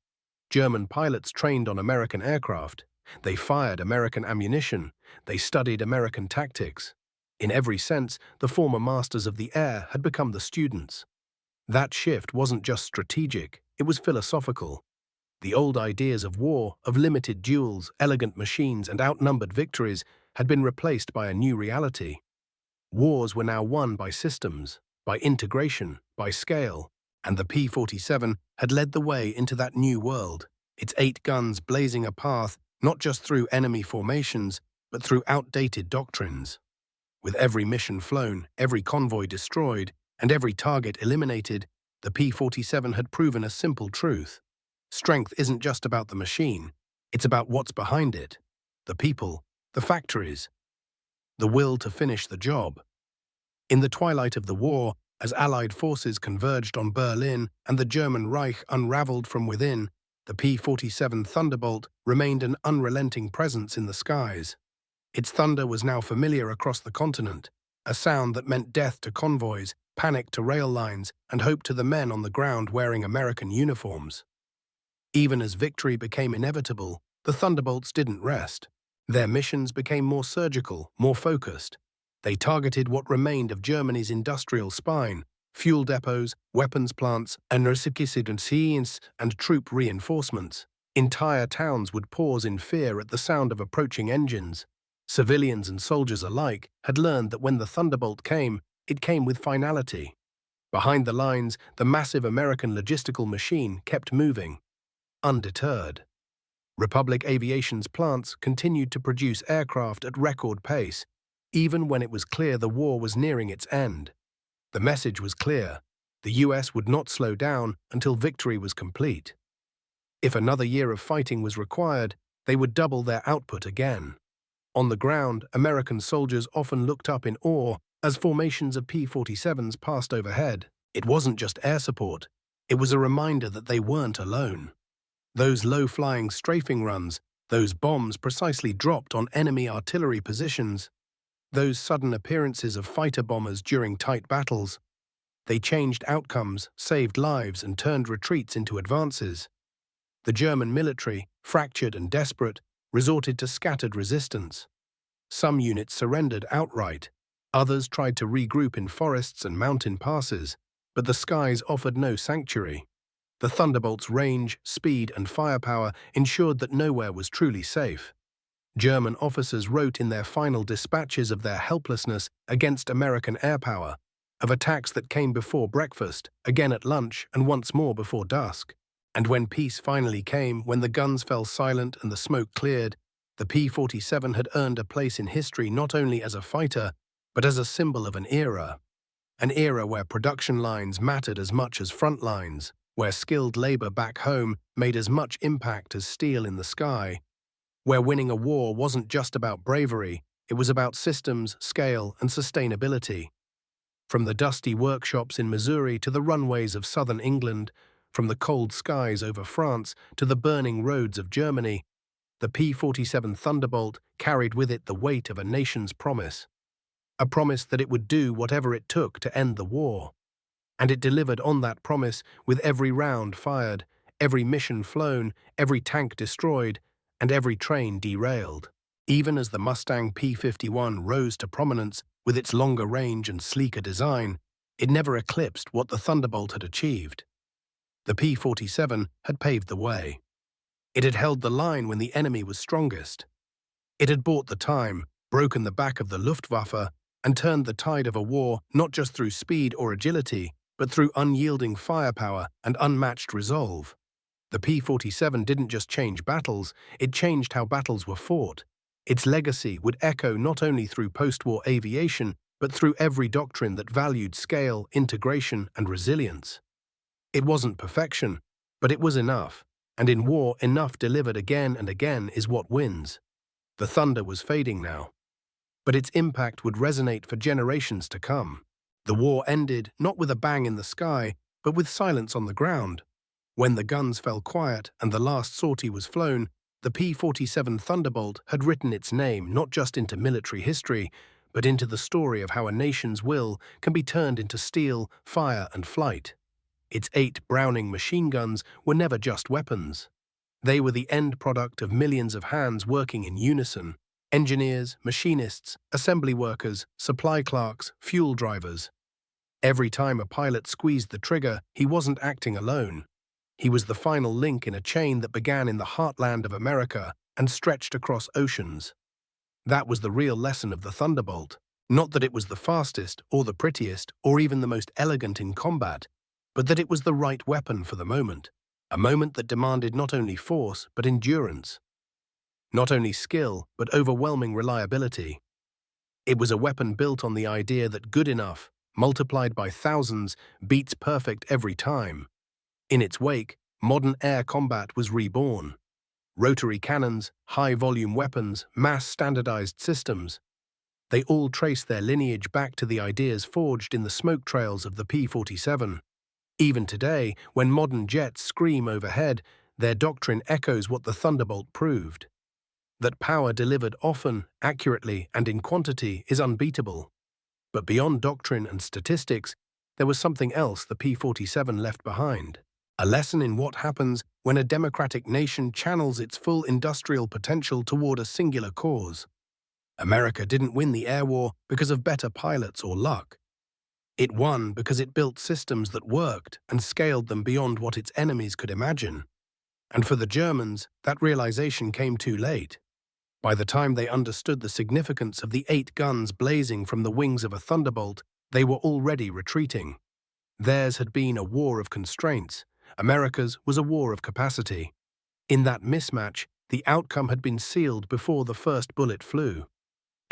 German pilots trained on American aircraft. They fired American ammunition. They studied American tactics. In every sense, the former masters of the air had become the students. That shift wasn't just strategic, it was philosophical. The old ideas of war, of limited duels, elegant machines, and outnumbered victories had been replaced by a new reality. Wars were now won by systems, by integration, by scale, and the P-47 had led the way into that new world, its 8 guns blazing a path not just through enemy formations, but through outdated doctrines. With every mission flown, every convoy destroyed, and every target eliminated, the P-47 had proven a simple truth. Strength isn't just about the machine, it's about what's behind it: the people, the factories, the will to finish the job. In the twilight of the war, as Allied forces converged on Berlin and the German Reich unraveled from within, the P-47 Thunderbolt remained an unrelenting presence in the skies. Its thunder was now familiar across the continent, a sound that meant death to convoys, panic to rail lines, and hope to the men on the ground wearing American uniforms. Even as victory became inevitable, the Thunderbolts didn't rest. Their missions became more surgical, more focused. They targeted what remained of Germany's industrial spine: fuel depots, weapons plants, and troop reinforcements. Entire towns would pause in fear at the sound of approaching engines. Civilians and soldiers alike had learned that when the Thunderbolt came, it came with finality. Behind the lines, the massive American logistical machine kept moving, undeterred. Republic Aviation's plants continued to produce aircraft at record pace, even when it was clear the war was nearing its end. The message was clear: the US would not slow down until victory was complete. If another year of fighting was required, they would double their output again. On the ground, American soldiers often looked up in awe as formations of P-47s passed overhead. It wasn't just air support, it was a reminder that they weren't alone. Those low-flying strafing runs, those bombs precisely dropped on enemy artillery positions, those sudden appearances of fighter bombers during tight battles, they changed outcomes, saved lives, and turned retreats into advances. The German military, fractured and desperate, resorted to scattered resistance. Some units surrendered outright. Others tried to regroup in forests and mountain passes, but the skies offered no sanctuary. The Thunderbolt's range, speed, and firepower ensured that nowhere was truly safe. German officers wrote in their final dispatches of their helplessness against American air power, of attacks that came before breakfast, again at lunch, and once more before dusk. And when peace finally came, when the guns fell silent and the smoke cleared, the P-47 had earned a place in history not only as a fighter, but as a symbol of an era where production lines mattered as much as front lines, where skilled labor back home made as much impact as steel in the sky, where winning a war wasn't just about bravery, it was about systems, scale, and sustainability. From the dusty workshops in Missouri to the runways of southern England, from the cold skies over France to the burning roads of Germany, the P-47 Thunderbolt carried with it the weight of a nation's promise. A promise that it would do whatever it took to end the war. And it delivered on that promise with every round fired, every mission flown, every tank destroyed, and every train derailed. Even as the Mustang P-51 rose to prominence with its longer range and sleeker design, it never eclipsed what the Thunderbolt had achieved. The P-47 had paved the way. It had held the line when the enemy was strongest. It had bought the time, broken the back of the Luftwaffe, and turned the tide of a war not just through speed or agility, but through unyielding firepower and unmatched resolve. The P-47 didn't just change battles, it changed how battles were fought. Its legacy would echo not only through post-war aviation, but through every doctrine that valued scale, integration, and resilience. It wasn't perfection, but it was enough, and in war, enough delivered again and again is what wins. The thunder was fading now, but its impact would resonate for generations to come. The war ended not with a bang in the sky, but with silence on the ground. When the guns fell quiet and the last sortie was flown, the P-47 Thunderbolt had written its name not just into military history, but into the story of how a nation's will can be turned into steel, fire, and flight. Its 8 Browning machine guns were never just weapons. They were the end product of millions of hands working in unison. Engineers, machinists, assembly workers, supply clerks, fuel drivers. Every time a pilot squeezed the trigger, he wasn't acting alone. He was the final link in a chain that began in the heartland of America and stretched across oceans. That was the real lesson of the Thunderbolt. Not that it was the fastest, or the prettiest, or even the most elegant in combat, but that it was the right weapon for the moment. A moment that demanded not only force, but endurance. Not only skill, but overwhelming reliability. It was a weapon built on the idea that good enough, multiplied by thousands, beats perfect every time. In its wake, modern air combat was reborn. Rotary cannons, high-volume weapons, mass-standardized systems. They all trace their lineage back to the ideas forged in the smoke trails of the P-47. Even today, when modern jets scream overhead, their doctrine echoes what the Thunderbolt proved. That power delivered often, accurately, and in quantity is unbeatable. But beyond doctrine and statistics, there was something else the P-47 left behind. A lesson in what happens when a democratic nation channels its full industrial potential toward a singular cause. America didn't win the air war because of better pilots or luck. It won because it built systems that worked and scaled them beyond what its enemies could imagine. And for the Germans, that realization came too late. By the time they understood the significance of the 8 guns blazing from the wings of a Thunderbolt, they were already retreating. Theirs had been a war of constraints. America's was a war of capacity. In that mismatch, the outcome had been sealed before the first bullet flew.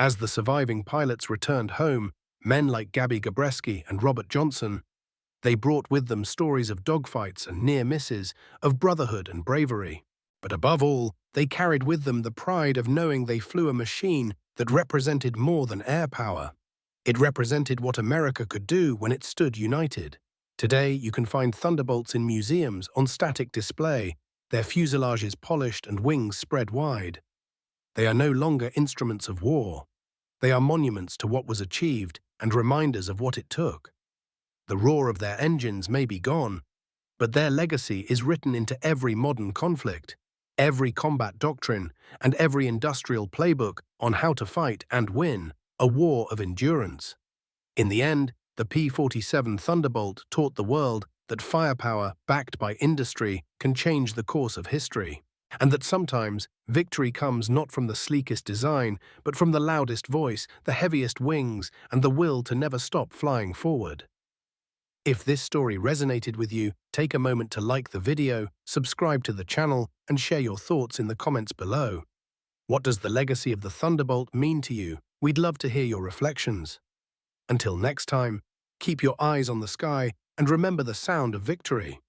As the surviving pilots returned home, men like Gabby Gabreski and Robert Johnson, they brought with them stories of dogfights and near misses, of brotherhood and bravery. But above all, they carried with them the pride of knowing they flew a machine that represented more than air power. It represented what America could do when it stood united. Today, you can find Thunderbolts in museums on static display, their fuselages polished and wings spread wide. They are no longer instruments of war. They are monuments to what was achieved and reminders of what it took. The roar of their engines may be gone, but their legacy is written into every modern conflict, every combat doctrine, and every industrial playbook on how to fight and win a war of endurance. In the end, the P-47 Thunderbolt taught the world that firepower backed by industry can change the course of history. And that sometimes victory comes not from the sleekest design, but from the loudest voice, the heaviest wings, and the will to never stop flying forward. If this story resonated with you, take a moment to like the video, subscribe to the channel, and share your thoughts in the comments below. What does the legacy of the Thunderbolt mean to you? We'd love to hear your reflections. Until next time, keep your eyes on the sky and remember the sound of victory.